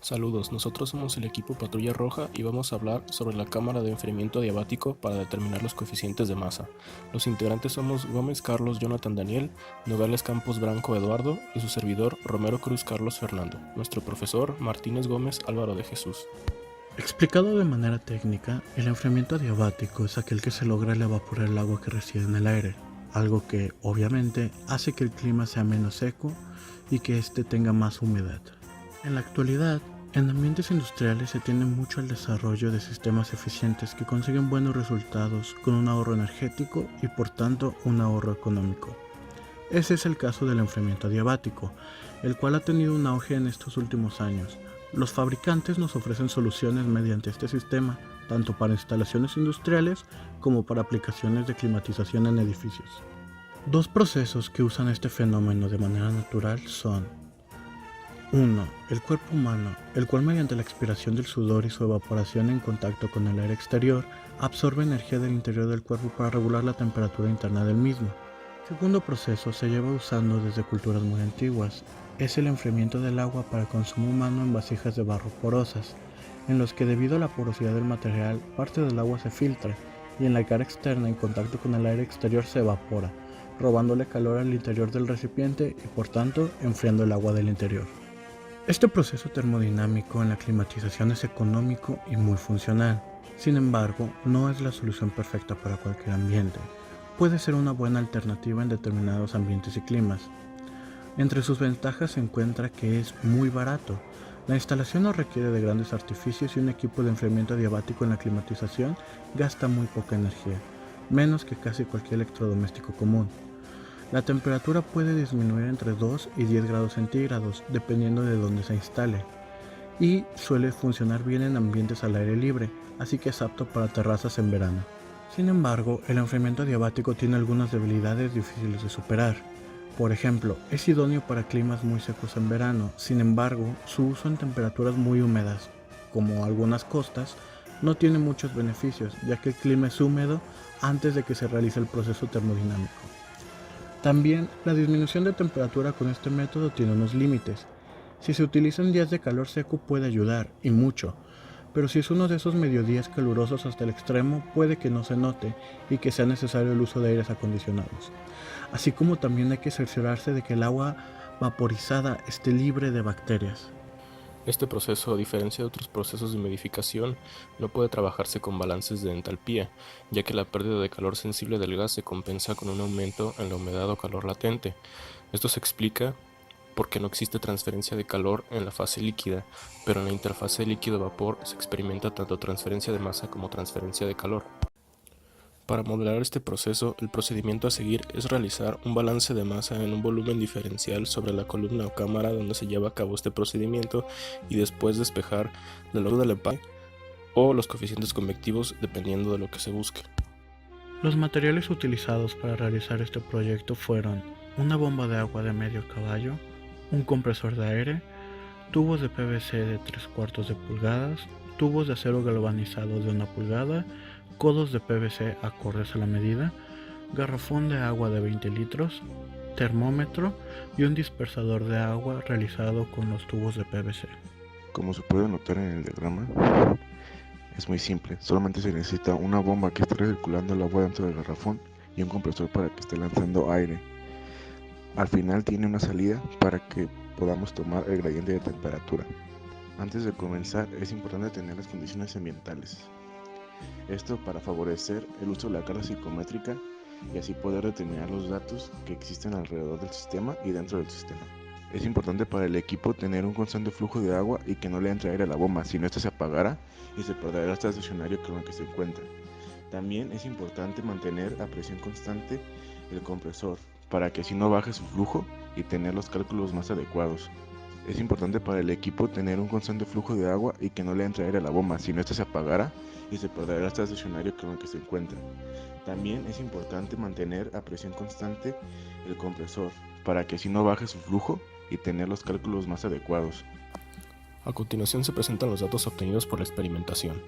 Saludos, nosotros somos el equipo Patrulla Roja y vamos a hablar sobre la cámara de enfriamiento adiabático para determinar los coeficientes de masa. Los integrantes somos Gómez Carlos Jonathan Daniel, Nogales Campos Branco Eduardo y su servidor Romero Cruz Carlos Fernando, nuestro profesor Martínez Gómez Álvaro de Jesús. Explicado de manera técnica, el enfriamiento adiabático es aquel que se logra al evaporar el agua que reside en el aire, algo que, obviamente, hace que el clima sea menos seco y que éste tenga más humedad. En la actualidad, en ambientes industriales se tiende mucho al desarrollo de sistemas eficientes que consiguen buenos resultados con un ahorro energético y por tanto un ahorro económico. Ese es el caso del enfriamiento adiabático, el cual ha tenido un auge en estos últimos años. Los fabricantes nos ofrecen soluciones mediante este sistema, tanto para instalaciones industriales como para aplicaciones de climatización en edificios. Dos procesos que usan este fenómeno de manera natural son 1. El cuerpo humano, el cual mediante la expiración del sudor y su evaporación en contacto con el aire exterior, absorbe energía del interior del cuerpo para regular la temperatura interna del mismo. El segundo proceso se lleva usando desde culturas muy antiguas. Es el enfriamiento del agua para consumo humano en vasijas de barro porosas, en los que debido a la porosidad del material, parte del agua se filtra y en la cara externa en contacto con el aire exterior se evapora, robándole calor al interior del recipiente y por tanto enfriando el agua del interior. Este proceso termodinámico en la climatización es económico y muy funcional. Sin embargo, no es la solución perfecta para cualquier ambiente. Puede ser una buena alternativa en determinados ambientes y climas. Entre sus ventajas se encuentra que es muy barato. La instalación no requiere de grandes artificios y un equipo de enfriamiento adiabático en la climatización gasta muy poca energía, menos que casi cualquier electrodoméstico común. La temperatura puede disminuir entre 2 y 10 grados centígrados dependiendo de dónde se instale y suele funcionar bien en ambientes al aire libre, así que es apto para terrazas en verano. Sin embargo, el enfriamiento adiabático tiene algunas debilidades difíciles de superar. Por ejemplo, es idóneo para climas muy secos en verano, sin embargo, su uso en temperaturas muy húmedas, como algunas costas, no tiene muchos beneficios, ya que el clima es húmedo antes de que se realice el proceso termodinámico. También, la disminución de temperatura con este método tiene unos límites. Si se utiliza en días de calor seco puede ayudar, y mucho, pero si es uno de esos mediodías calurosos hasta el extremo puede que no se note y que sea necesario el uso de aires acondicionados. Así como también hay que cerciorarse de que el agua vaporizada esté libre de bacterias. Este proceso, a diferencia de otros procesos de humidificación, no puede trabajarse con balances de entalpía, ya que la pérdida de calor sensible del gas se compensa con un aumento en la humedad o calor latente. Esto se explica porque no existe transferencia de calor en la fase líquida, pero en la interfase líquido-vapor se experimenta tanto transferencia de masa como transferencia de calor. Para modelar este proceso, el procedimiento a seguir es realizar un balance de masa en un volumen diferencial sobre la columna o cámara donde se lleva a cabo este procedimiento y después despejar la longitud del empaque o los coeficientes convectivos dependiendo de lo que se busque. Los materiales utilizados para realizar este proyecto fueron una bomba de agua de medio caballo, un compresor de aire, tubos de PVC de 3/4 de pulgadas, tubos de acero galvanizado de 1 pulgada, codos de PVC acordes a la medida, garrafón de agua de 20 litros, termómetro y un dispersador de agua realizado con los tubos de PVC. Como se puede notar en el diagrama, es muy simple, solamente se necesita una bomba que esté recirculando el agua dentro del garrafón y un compresor para que esté lanzando aire. Al final tiene una salida para que podamos tomar el gradiente de temperatura. Antes de comenzar es importante tener las condiciones ambientales. Esto para favorecer el uso de la carga psicométrica y así poder determinar los datos que existen alrededor del sistema y dentro del sistema. Es importante para el equipo tener un constante flujo de agua y que no le entre aire a la bomba, si no esta se apagará y se perderá el estacionario con el que se encuentra. También es importante mantener a presión constante el compresor para que así no baje su flujo y tener los cálculos más adecuados. Es importante para el equipo tener un constante flujo de agua y que no le entre aire a la bomba, si no esta se apagará y se perderá el estacionario con el que se encuentra. También es importante mantener a presión constante el compresor para que así no baje su flujo y tener los cálculos más adecuados. A continuación se presentan los datos obtenidos por la experimentación.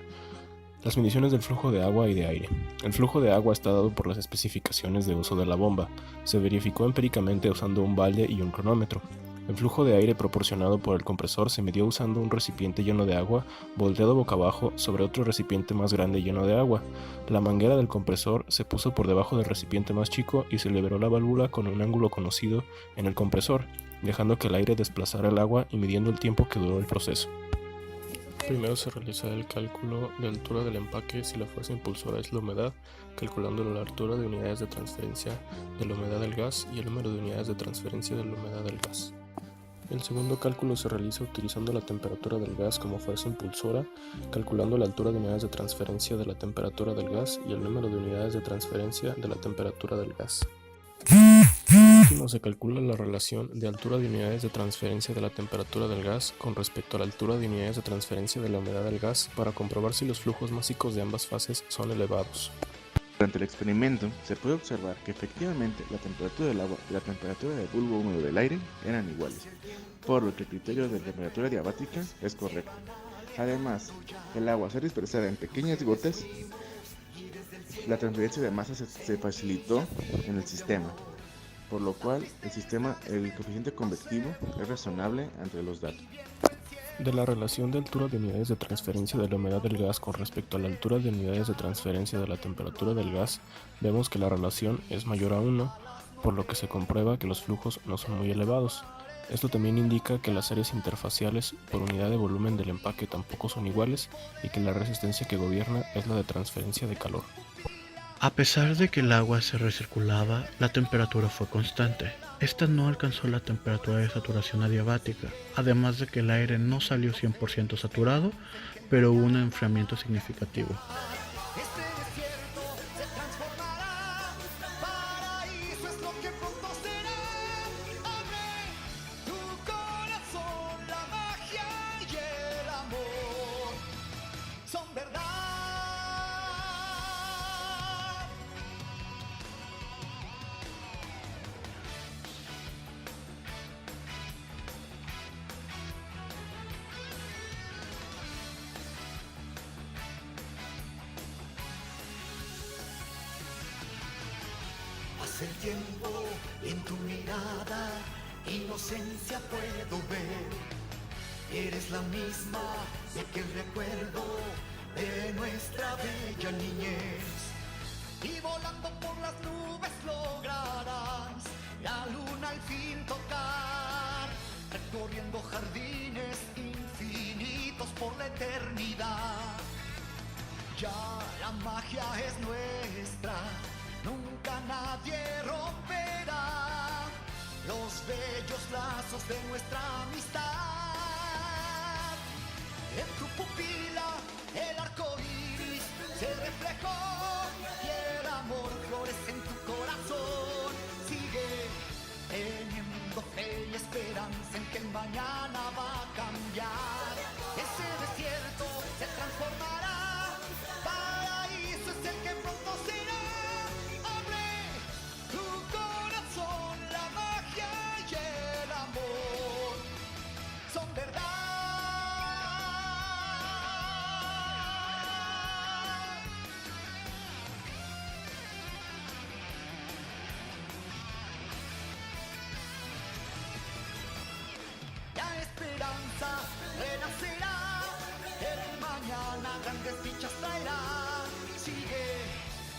Las mediciones del flujo de agua y de aire. El flujo de agua está dado por las especificaciones de uso de la bomba. Se verificó empíricamente usando un balde y un cronómetro. El flujo de aire proporcionado por el compresor se midió usando un recipiente lleno de agua volteado boca abajo sobre otro recipiente más grande lleno de agua. La manguera del compresor se puso por debajo del recipiente más chico y se liberó la válvula con un ángulo conocido en el compresor, dejando que el aire desplazara el agua y midiendo el tiempo que duró el proceso. Primero se realiza el cálculo de altura del empaque si la fuerza impulsora es la humedad, calculando la altura de unidades de transferencia de la humedad del gas y el número de unidades de transferencia de la humedad del gas. El segundo cálculo se realiza utilizando la temperatura del gas como fuerza impulsora, calculando la altura de unidades de transferencia de la temperatura del gas y el número de unidades de transferencia de la temperatura del gas. Por último, se calcula la relación de altura de unidades de transferencia de la temperatura del gas con respecto a la altura de unidades de transferencia de la humedad del gas para comprobar si los flujos máxicos de ambas fases son elevados. Durante el experimento se puede observar que efectivamente la temperatura del agua y la temperatura del bulbo húmedo del aire eran iguales, por lo que el criterio de temperatura diabática es correcto. Además, el agua al ser dispersada en pequeñas gotas, la transferencia de masa se facilitó en el sistema, por lo cual el coeficiente convectivo es razonable entre los datos. De la relación de altura de unidades de transferencia de la humedad del gas con respecto a la altura de unidades de transferencia de la temperatura del gas, vemos que la relación es mayor a 1, por lo que se comprueba que los flujos no son muy elevados. Esto también indica que las áreas interfaciales por unidad de volumen del empaque tampoco son iguales y que la resistencia que gobierna es la de transferencia de calor. A pesar de que el agua se recirculaba, la temperatura fue constante. Esta no alcanzó la temperatura de saturación adiabática, además de que el aire no salió 100% saturado, pero hubo un enfriamiento significativo. Hace tiempo en tu mirada, inocencia puedo ver. Eres la misma de aquel recuerdo de nuestra bella niñez. Y volando por las nubes lograrás la luna al fin tocar, recorriendo jardines infinitos por la eternidad. Ya la magia es nuestra, nunca nadie romperá los bellos lazos de nuestra amistad. En tu pupila el arco iris se reflejó y el amor florece en tu corazón. Sigue teniendo fe y esperanza en que el mañana va a cambiar. Ese desierto se transformará, paraíso es el que pronto será. Abre tu corazón, la magia y el amor son verdad. La esperanza renacerá, el mañana grandes dichas traerá. Sigue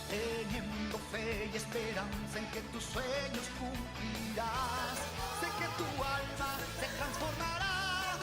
teniendo fe y esperanza en que tus sueños cumplirás. Sé que tu alma se transformará.